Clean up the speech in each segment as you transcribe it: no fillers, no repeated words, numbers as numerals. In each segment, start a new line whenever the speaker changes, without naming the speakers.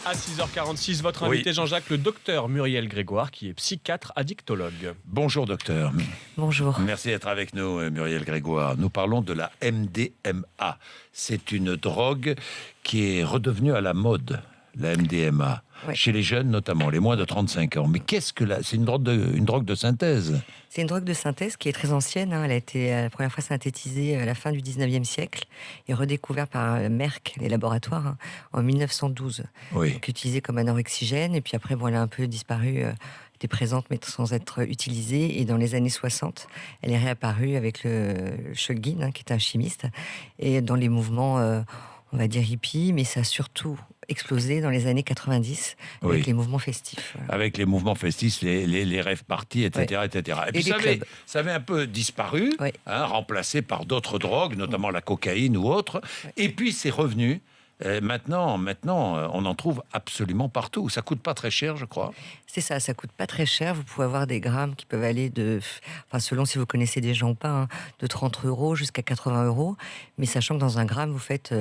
À 6h46, votre invité
Oui.
Jean-Jacques, le docteur Muriel Grégoire, qui est psychiatre addictologue.
Bonjour docteur.
Bonjour.
Merci d'être avec nous, Muriel Grégoire. Nous parlons de la MDMA. C'est une drogue qui est redevenue à la mode, la MDMA,
Ouais.
chez les jeunes notamment, les moins de 35 ans. Mais qu'est-ce que c'est une drogue de synthèse?
C'est une drogue de synthèse qui est très ancienne. Elle a été la première fois synthétisée à la fin du 19e siècle et redécouverte par Merck, les laboratoires, en 1912.
Oui.
Donc utilisée comme anorexigène. Et puis après, elle a un peu disparu. Était présente mais sans être utilisée. Et dans les années 60, elle est réapparue avec le Shulgin, qui est un chimiste. Et dans les mouvements, on va dire hippie, mais ça a surtout explosé dans les années 90 avec
Oui.
les mouvements festifs.
Avec les mouvements festifs, les rêves parties, etc.
Ouais.
etc. Et puis
les clubs.
ça avait un peu disparu,
Oui.
remplacé par d'autres drogues, notamment la cocaïne ou autre. Et puis c'est revenu. Maintenant, on en trouve absolument partout. Ça coûte pas très cher, je crois.
C'est ça, ça coûte pas très cher. Vous pouvez avoir des grammes qui peuvent aller selon si vous connaissez des gens ou pas, de 30 € jusqu'à 80 €. Mais sachant que dans un gramme, vous faites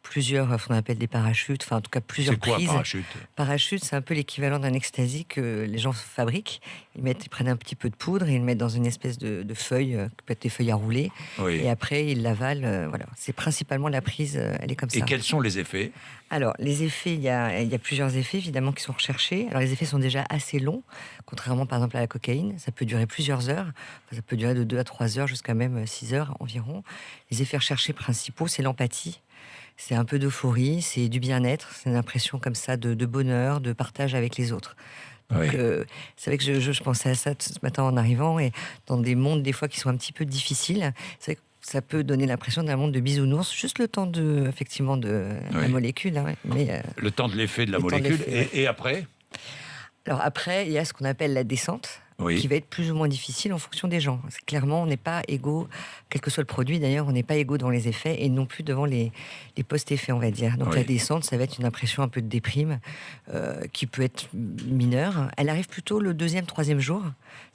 plusieurs, ce qu'on appelle des parachutes, en tout cas plusieurs
C'est quoi,
prises.
parachute?
Parachute, c'est un peu l'équivalent d'un ecstasy que les gens fabriquent. Ils prennent un petit peu de poudre et ils le mettent dans une espèce de feuille, qui peut être des feuilles à rouler.
Oui.
Et après, ils l'avalent. Voilà. C'est principalement la prise, elle est comme ça.
Et quels sont les effets?
Alors, les effets, il y a plusieurs effets, évidemment, qui sont recherchés. Alors, les effets sont déjà assez longs, contrairement, par exemple, à la cocaïne. Ça peut durer plusieurs heures. Ça peut durer de 2 à 3 heures jusqu'à même 6 heures environ. Les effets recherchés principaux, c'est l'empathie. C'est un peu d'euphorie, c'est du bien-être. C'est une impression comme ça de bonheur, de partage avec les autres. Donc,
Oui.
c'est vrai que je pensais à ça ce matin en arrivant, et dans des mondes, des fois, qui sont un petit peu difficiles, c'est vrai que ça peut donner l'impression d'un monde de bisounours, juste le temps effectivement, de la
Oui.
molécule. Mais,
Le temps de l'effet de la
Le temps de
molécule.
l'effet,
Et après?
alors après, il y a ce qu'on appelle la descente,
Oui.
qui va être plus ou moins difficile en fonction des gens. Clairement, on n'est pas égaux, quel que soit le produit d'ailleurs, on n'est pas égaux dans les effets et non plus devant les post-effets, on va dire. Donc
Oui.
la descente, ça va être une impression un peu de déprime, qui peut être mineure. Elle arrive plutôt le 2e, 3e jour.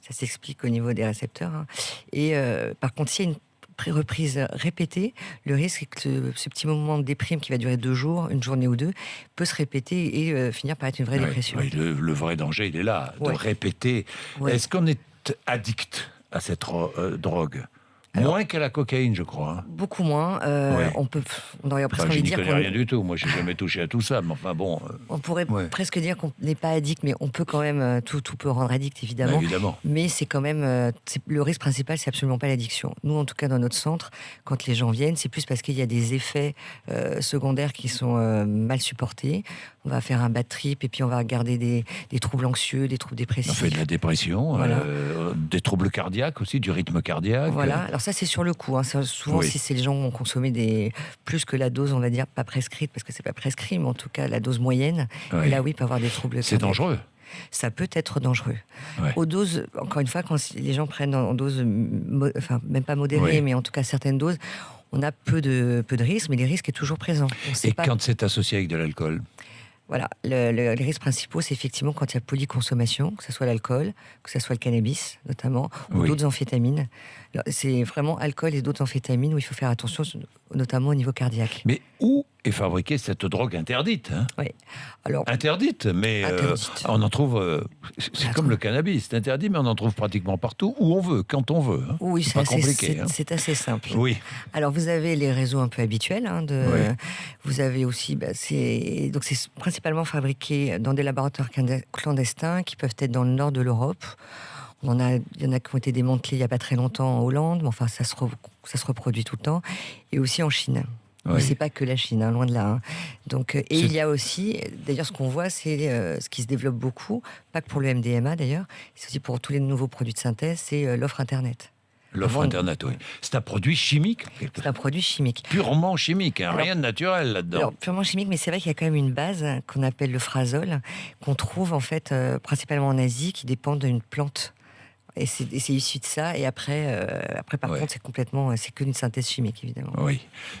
Ça s'explique au niveau des récepteurs. Et par contre, s'il y a une reprise répétée, le risque est que ce petit moment de déprime qui va durer 2 jours, une journée ou deux, peut se répéter et finir par être une vraie
Oui,
dépression.
oui, le vrai danger, il est là, de
Ouais.
répéter.
Ouais.
Est-ce qu'on est addict à cette drogue? Moins qu'à la cocaïne, je crois.
Beaucoup moins.
Ouais.
On aurait presque
Enfin, je
envie de
n'y
dire
connais rien du tout. Moi, j'ai jamais touché à tout ça. Mais enfin, bon,
on pourrait
Ouais.
presque dire qu'on n'est pas addict, mais on peut quand même, tout peut rendre addict, évidemment.
évidemment.
Mais c'est quand même, le risque principal, c'est absolument pas l'addiction. Nous, en tout cas, dans notre centre, quand les gens viennent, c'est plus parce qu'il y a des effets secondaires qui sont mal supportés. On va faire un bad trip et puis on va garder des troubles anxieux, des troubles
On
dépressifs.
fait de la dépression,
Voilà.
des troubles cardiaques aussi, du rythme cardiaque.
Voilà, alors ça c'est sur le coup. Souvent,
Oui.
si c'est les gens ont consommé plus que la dose, on va dire, pas prescrite, parce que c'est pas prescrit, mais en tout cas la dose moyenne,
Oui.
et là oui, il peut avoir des troubles
C'est
cardiaques.
dangereux.
Ça peut être dangereux.
Ouais.
Aux doses, encore une fois, quand les gens prennent en dose, même pas modérée,
Oui.
mais en tout cas certaines doses, on a peu de risques, mais les risques est toujours présent. On sait
Et
pas.
quand c'est associé avec de l'alcool?
Voilà, les risques principaux, c'est effectivement quand il y a polyconsommation, que ce soit l'alcool, que ce soit le cannabis notamment, ou
Oui.
d'autres amphétamines. Alors, c'est vraiment alcool et d'autres amphétamines où il faut faire attention, notamment au niveau cardiaque.
Mais où est fabriquée cette drogue interdite, hein?
Oui. Alors,
Interdite, mais
Interdite.
on en trouve. C'est
Ah,
comme le cannabis, c'est interdit, mais on en trouve pratiquement partout, où on veut, quand on veut. Hein.
oui,
C'est pas compliqué. Hein.
c'est assez simple.
Oui,
Alors, vous avez les réseaux un peu habituels.
Oui.
Vous avez aussi, c'est principalement fabriqué dans des laboratoires clandestins qui peuvent être dans le nord de l'Europe. Il y en a qui ont été démantelés il n'y a pas très longtemps en Hollande, mais enfin, ça se reproduit tout le temps. Et aussi en Chine.
Oui.
Mais c'est pas que la Chine, loin de là. Hein. Donc, et
C'est-
il y a aussi, d'ailleurs, ce qu'on voit, c'est ce qui se développe beaucoup, pas que pour le MDMA d'ailleurs, c'est aussi pour tous les nouveaux produits de synthèse, c'est l'offre Internet.
l'offre
Avant-
Internet, oui. C'est un produit chimique,
C'est un produit chimique.
purement chimique, hein,
Alors-
rien de naturel là-dedans.
Alors, purement chimique, mais c'est vrai qu'il y a quand même une base qu'on appelle le phrasol, qu'on trouve en fait principalement en Asie, qui dépend d'une plante. Et c'est issu de ça. Et après par
Ouais.
contre, c'est que une synthèse chimique, évidemment.
Oui,